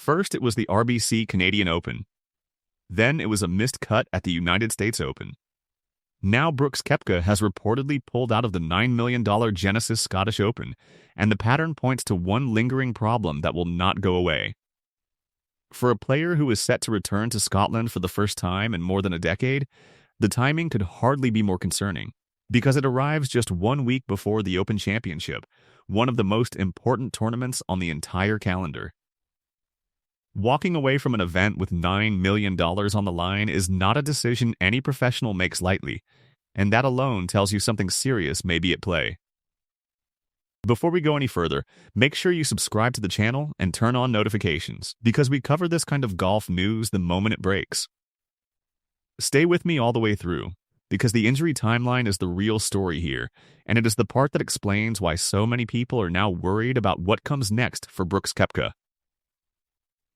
First, it was the RBC Canadian Open. Then it was a missed cut at the United States Open. Now Brooks Koepka has reportedly pulled out of the $9 million Genesis Scottish Open, and the pattern points to one lingering problem that will not go away. For a player who is set to return to Scotland for the first time in more than a decade, the timing could hardly be more concerning, because it arrives just 1 week before the Open Championship, one of the most important tournaments on the entire calendar. Walking away from an event with $9 million on the line is not a decision any professional makes lightly, and that alone tells you something serious may be at play. Before we go any further, make sure you subscribe to the channel and turn on notifications, because we cover this kind of golf news the moment it breaks. Stay with me all the way through, because the injury timeline is the real story here, and it is the part that explains why so many people are now worried about what comes next for Brooks Koepka.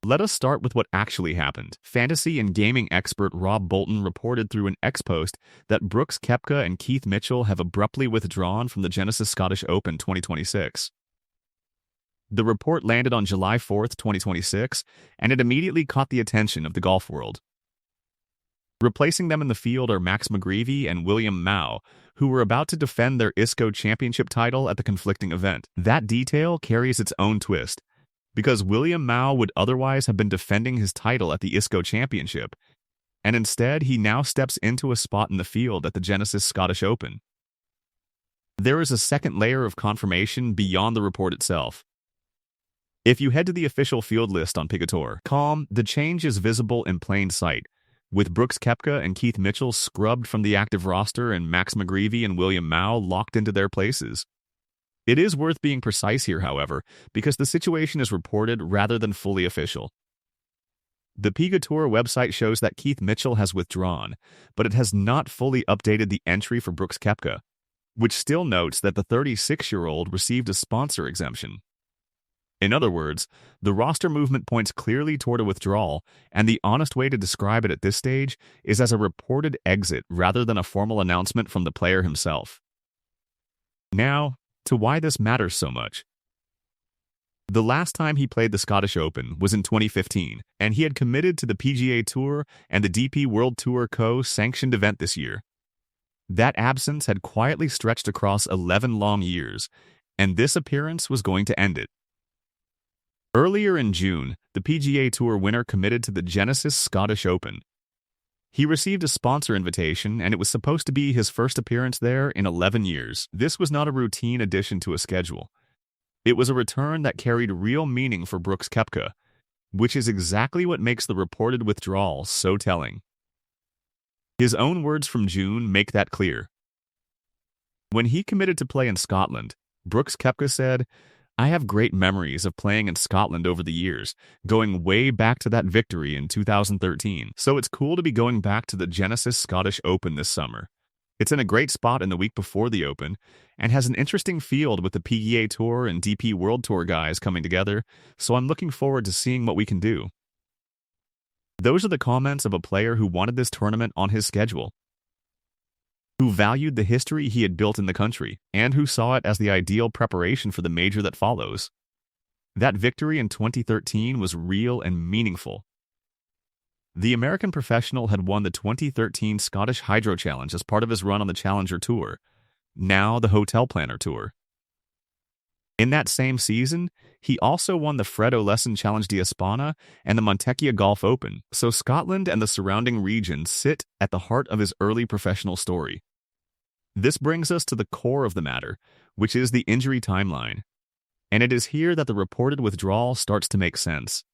Let us start with what actually happened. Fantasy and gaming expert Rob Bolton reported through an X-post that Brooks Koepka and Keith Mitchell have abruptly withdrawn from the Genesis Scottish Open 2026. The report landed on July 4, 2026, and it immediately caught the attention of the golf world. Replacing them in the field are Max McGreevy and William Mao, who were about to defend their ISCO championship title at the conflicting event. That detail carries its own twist, because William Mao would otherwise have been defending his title at the ISCO Championship, and instead he now steps into a spot in the field at the Genesis Scottish Open. There is a second layer of confirmation beyond the report itself. If you head to the official field list on PGA.com, the change is visible in plain sight, with Brooks Koepka and Keith Mitchell scrubbed from the active roster and Max McGreevy and William Mao locked into their places. It is worth being precise here, however, because the situation is reported rather than fully official. The PGA Tour website shows that Keith Mitchell has withdrawn, but it has not fully updated the entry for Brooks Koepka, which still notes that the 36-year-old received a sponsor exemption. In other words, the roster movement points clearly toward a withdrawal, and the honest way to describe it at this stage is as a reported exit rather than a formal announcement from the player himself. Now, to why this matters so much. The last time he played the Scottish Open was in 2015, and he had committed to the PGA Tour and the DP World Tour Co-sanctioned event this year. That absence had quietly stretched across 11 long years, and this appearance was going to end it. Earlier in June, the PGA Tour winner committed to the Genesis Scottish Open. He received a sponsor invitation, and it was supposed to be his first appearance there in 11 years. This was not a routine addition to a schedule. It was a return that carried real meaning for Brooks Koepka, which is exactly what makes the reported withdrawal so telling. His own words from June make that clear. When he committed to play in Scotland, Brooks Koepka said, "I have great memories of playing in Scotland over the years, going way back to that victory in 2013. So it's cool to be going back to the Genesis Scottish Open this summer. It's in a great spot in the week before the Open, and has an interesting field with the PGA Tour and DP World Tour guys coming together, so I'm looking forward to seeing what we can do." Those are the comments of a player who wanted this tournament on his schedule, who valued the history he had built in the country, and who saw it as the ideal preparation for the major that follows. That victory in 2013 was real and meaningful. The American professional had won the 2013 Scottish Hydro Challenge as part of his run on the Challenger Tour, now the Hotel Planner Tour. In that same season, he also won the Fred Olessen Challenge d'Espana and the Montecchia Golf Open, so Scotland and the surrounding region sit at the heart of his early professional story. This brings us to the core of the matter, which is the injury timeline, and it is here that the reported withdrawal starts to make sense.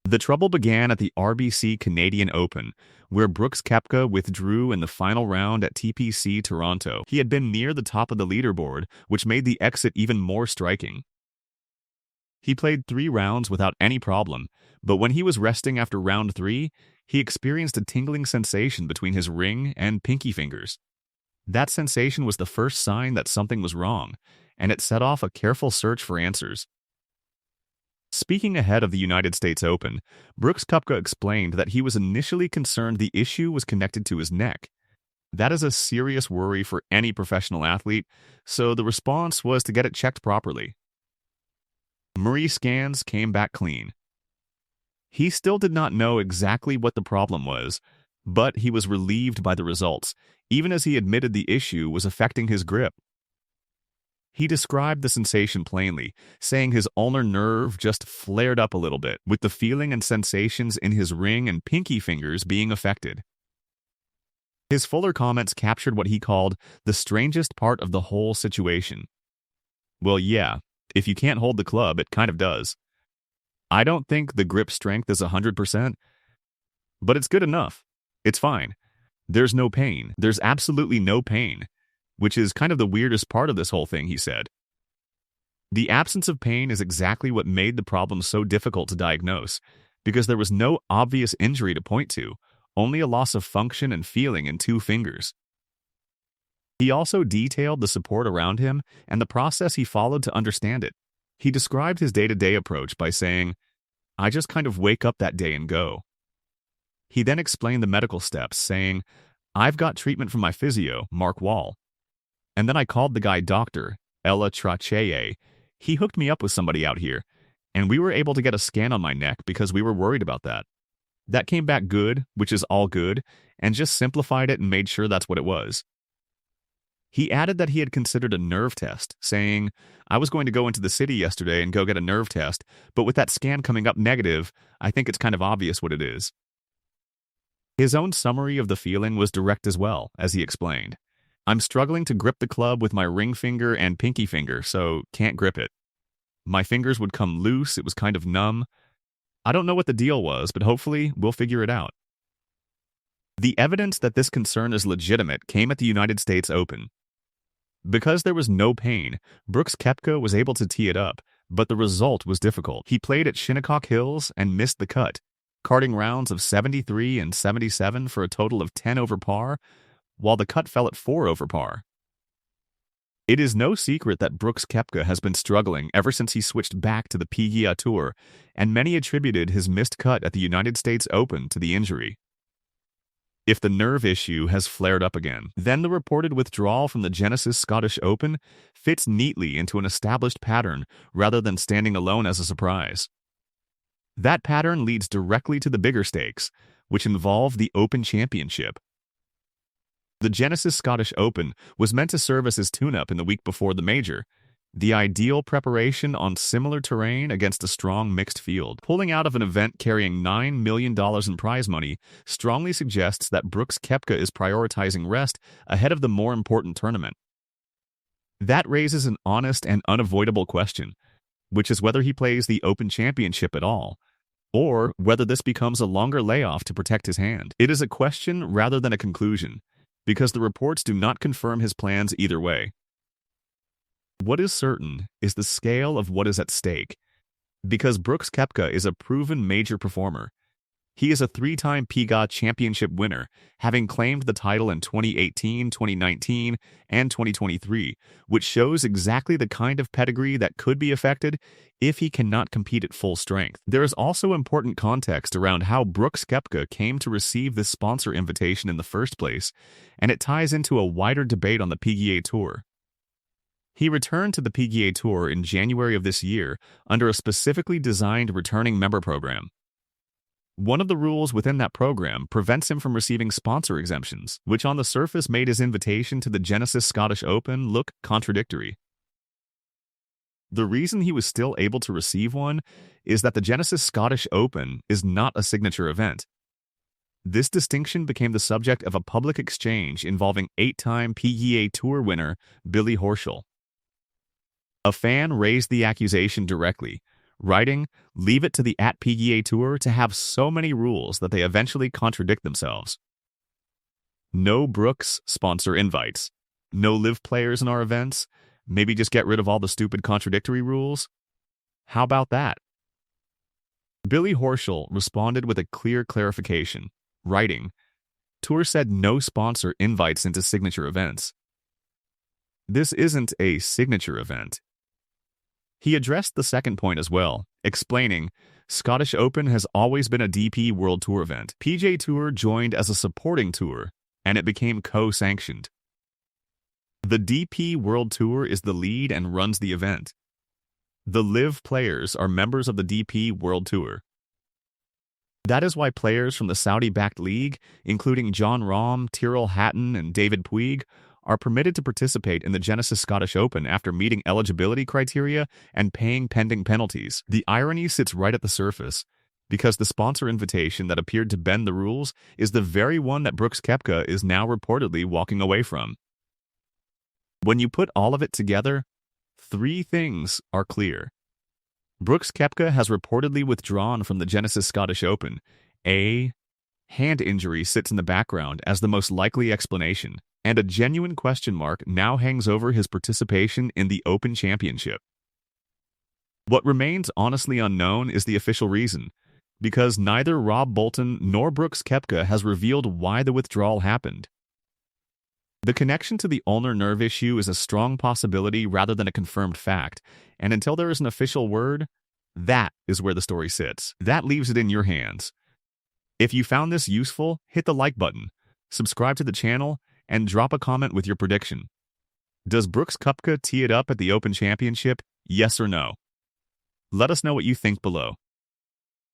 The trouble began at the RBC Canadian Open, where Brooks Koepka withdrew in the final round at TPC Toronto. He had been near the top of the leaderboard, which made the exit even more striking. He played 3 rounds without any problem, but when he was resting after round 3, he experienced a tingling sensation between his ring and pinky fingers. That sensation was the first sign that something was wrong, and it set off a careful search for answers. Speaking ahead of the United States Open, Brooks Koepka explained that he was initially concerned the issue was connected to his neck. That is a serious worry for any professional athlete, so the response was to get it checked properly. MRI scans came back clean. He still did not know exactly what the problem was, but he was relieved by the results, even as he admitted the issue was affecting his grip. He described the sensation plainly, saying his ulnar nerve just flared up a little bit, with the feeling and sensations in his ring and pinky fingers being affected. His fuller comments captured what he called the strangest part of the whole situation. Well, yeah, if you can't hold the club, it kind of does. I don't think the grip strength is 100%, but it's good enough. It's fine. There's no pain. There's absolutely no pain, which is kind of the weirdest part of this whole thing, he said. The absence of pain is exactly what made the problem so difficult to diagnose, because there was no obvious injury to point to, only a loss of function and feeling in 2 fingers. He also detailed the support around him and the process he followed to understand it. He described his day-to-day approach by saying, "I just kind of wake up that day and go." He then explained the medical steps, saying, "I've got treatment from my physio, Mark Wall. And then I called the guy doctor, Ella Tracheye. He hooked me up with somebody out here, and we were able to get a scan on my neck because we were worried about that. That came back good, which is all good, and just simplified it and made sure that's what it was." He added that he had considered a nerve test, saying, "I was going to go into the city yesterday and go get a nerve test, but with that scan coming up negative, I think it's kind of obvious what it is." His own summary of the feeling was direct as well, as he explained. "I'm struggling to grip the club with my ring finger and pinky finger, so can't grip it. My fingers would come loose, it was kind of numb. I don't know what the deal was, but hopefully we'll figure it out." The evidence that this concern is legitimate came at the United States Open. Because there was no pain, Brooks Koepka was able to tee it up, but the result was difficult. He played at Shinnecock Hills and missed the cut, carding rounds of 73 and 77 for a total of 10 over par, while the cut fell at 4 over par. It is no secret that Brooks Koepka has been struggling ever since he switched back to the PGA Tour, and many attributed his missed cut at the United States Open to the injury. If the nerve issue has flared up again, then the reported withdrawal from the Genesis Scottish Open fits neatly into an established pattern rather than standing alone as a surprise. That pattern leads directly to the bigger stakes, which involve the Open Championship. The Genesis Scottish Open was meant to serve as his tune-up in the week before the major, the ideal preparation on similar terrain against a strong mixed field. Pulling out of an event carrying $9 million in prize money strongly suggests that Brooks Koepka is prioritizing rest ahead of the more important tournament. That raises an honest and unavoidable question, which is whether he plays the Open Championship at all, or whether this becomes a longer layoff to protect his hand. It is a question rather than a conclusion, because the reports do not confirm his plans either way. What is certain is the scale of what is at stake, because Brooks Koepka is a proven major performer. He is a 3-time PGA Championship winner, having claimed the title in 2018, 2019, and 2023, which shows exactly the kind of pedigree that could be affected if he cannot compete at full strength. There is also important context around how Brooks Koepka came to receive this sponsor invitation in the first place, and it ties into a wider debate on the PGA Tour. He returned to the PGA Tour in January of this year under a specifically designed returning member program. One of the rules within that program prevents him from receiving sponsor exemptions, which on the surface made his invitation to the Genesis Scottish Open look contradictory. The reason he was still able to receive one is that the Genesis Scottish Open is not a signature event. This distinction became the subject of a public exchange involving 8-time PGA Tour winner Billy Horschel. A fan raised the accusation directly, writing, "Leave it to the @PGA Tour to have so many rules that they eventually contradict themselves. No Brooks sponsor invites. No live players in our events. Maybe just get rid of all the stupid contradictory rules. How about that?" Billy Horschel responded with a clear clarification, writing, "Tour said no sponsor invites into signature events. This isn't a signature event." He addressed the second point as well, explaining, "Scottish Open has always been a DP World Tour event. PGA Tour joined as a supporting tour, and it became co-sanctioned. The DP World Tour is the lead and runs the event. The live players are members of the DP World Tour. That is why players from the Saudi-backed league, including Jon Rahm, Tyrrell Hatton, and David Puig, are permitted to participate in the Genesis Scottish Open after meeting eligibility criteria and paying pending penalties. The irony sits right at the surface, because the sponsor invitation that appeared to bend the rules is the very one that Brooks Koepka is now reportedly walking away from. When you put all of it together, three things are clear. Brooks Koepka has reportedly withdrawn from the Genesis Scottish Open. A hand injury sits in the background as the most likely explanation, and a genuine question mark now hangs over his participation in the Open Championship. What remains honestly unknown is the official reason, because neither Rob Bolton nor Brooks Koepka has revealed why the withdrawal happened. The connection to the ulnar nerve issue is a strong possibility rather than a confirmed fact, and until there is an official word, that is where the story sits. That leaves it in your hands. If you found this useful, hit the like button, subscribe to the channel, and drop a comment with your prediction. Does Brooks Koepka tee it up at the Open Championship? Yes or no? Let us know what you think below.